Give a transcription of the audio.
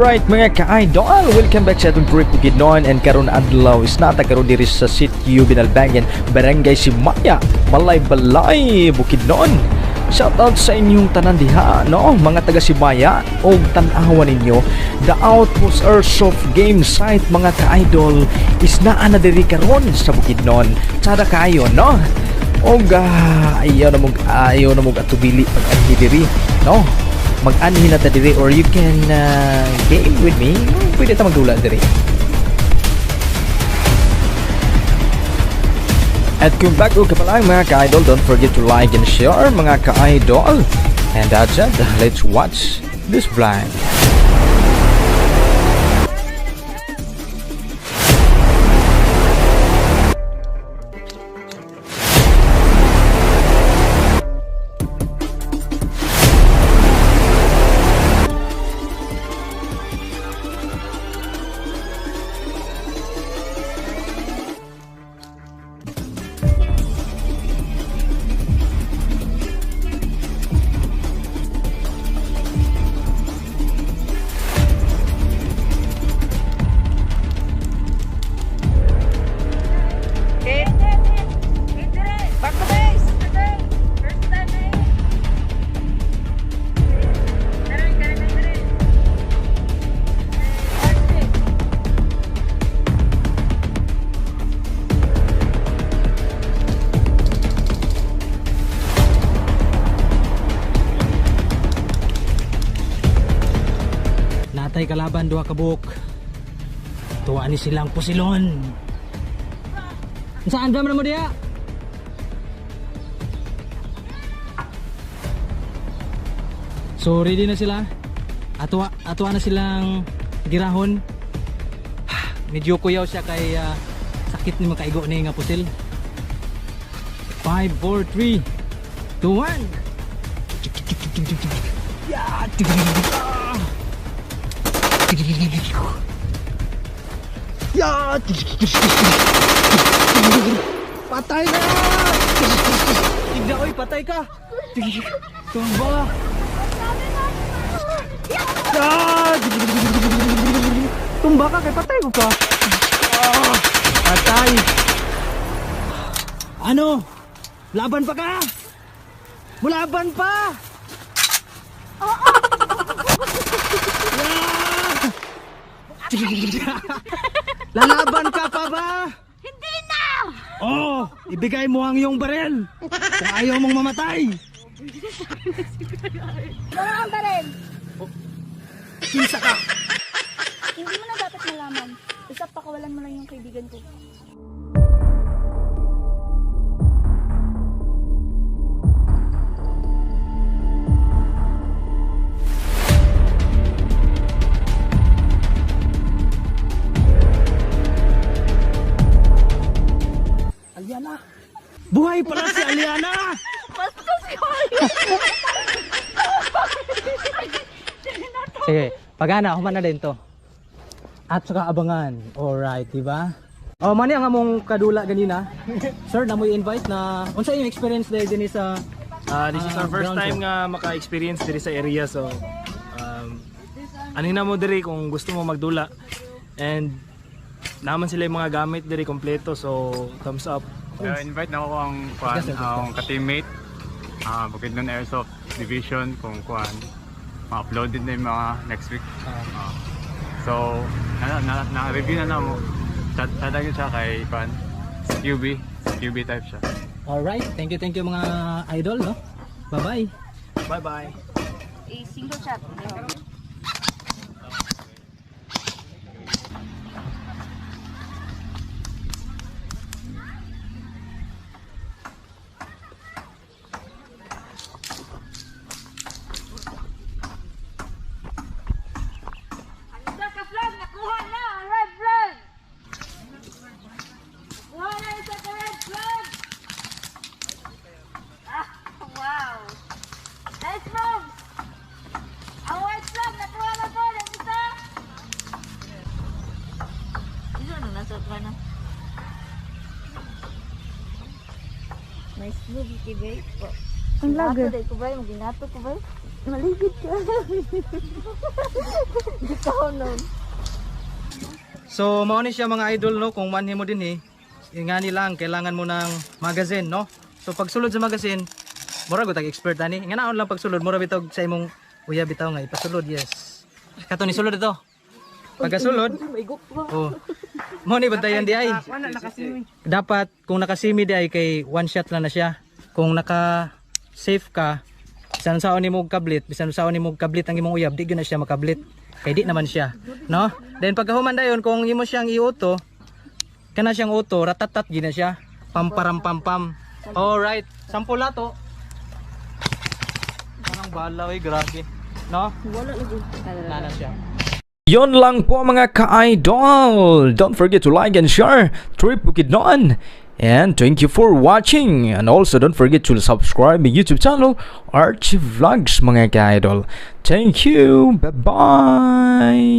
Alright mga ka-idol, welcome back sa atong trip Bukidnon. And karon adlaw is nata karon diri sa sitio Binalbangan, Barangay Simaya, Malaybalay Bukidnon. Shoutout sa inyong tanan diha, no? Mga taga Simaya, og tan-awan ninyo the Outpost Airsoft GameSite mga ka-idol is naa na diri karon sa Bukidnon. Tsada kayo, no? Og ayaw na mong atubili pag-anhi diri, no? Mag-anhi na ta diri, or you can game with me. Pwede ta magdula diri. At kung bago ka pa lang mga ka-idol, don't forget to like and share mga ka-idol. And that's it, let's watch this vlog. Natay kalaban duha ka buok. Tuwa ni silang pusilon. Saan dam na mo diya? So ready na sila. Atwa na silang girahon. Medyo kuyaw siya kay sakit ni makaigo ni nga pusil. 5 4 3 2 1. Ya. Ya! Patay na! Tigda, oy, patay ka! Tumba! Ya! Tumba ka, kay patay ko ka! Patay! Ano? Laban pa ka? Mulaban pa! Lalaban ka pa ba? Hindi na! Oh, ibigay mo ang iyong barel kung ayaw mong mamatay. Wala kang baril! Isa ka. Hindi mo na dapat malaman. Basta pakawalan mo lang yung kaibigan ko. Aliana! Buhay pala si Aliana! Basta si Hoy! Sige, pagana, human na din to. At saka abangan. Alright, diba? Oh, mani ang among kadula ganina. Sir, na mo invite na unsa yung experience din sa This is our first ground time show? nga maka-experience diri sa area, so anhin na mo diri kung gusto mo magdula. And naman sila yung mga gamit diri kompleto, so thumbs up. Invite na ako ang ka-teammate Bukidnon Airsoft Division kung ma-upload din na yung mga next week. So na-review na mo. Tatagin siya kay QB type siya. Alright, thank you mga idol, no? Bye-bye. Bye-bye. Single shot. Wow! Nice move! Ang white flag, nakuha na po! Nakita? Ito ano, nasa ka na? Nice move, Kibay. Ang lager. Ang lager ko ba? Maginato ko ba? Maligid ka. Ikaw nun. So mao ni siya mga idol no, kung manhi mo din nga nilang kailangan mo ng magazine no. So pagsulod sa magazine, mura gud tag expert ani. Nga naon lang pagsulod, mura bitog sa imong uya bitaw nga ipasulod, yes. Kato ni sulod ito. Pagkasulod, oh. Mo ni bantayan di ay. Dapat kung nakasimi di ay kay one shot lang na siya. Kung naka safe ka, bisan saon nimo kablit, bisan saon nimo kablit ang imong uyab, di gyud na siya makablit. Kay di naman siya, no? Then pagkahuman dayon kung imo siyang i-auto, kana siyang auto, ratatat gyud na siya. Pamparam pam pam. All right, sample na to. Parang bala oy, grabe. No? Wala lagi. Nana siya. Yon lang po mga ka-idol. Don't forget to like and share Trip Bukidnon. And thank you for watching. And also don't forget to subscribe my YouTube channel, Archie Vlogs mga ka-idol. Thank you. Bye-bye.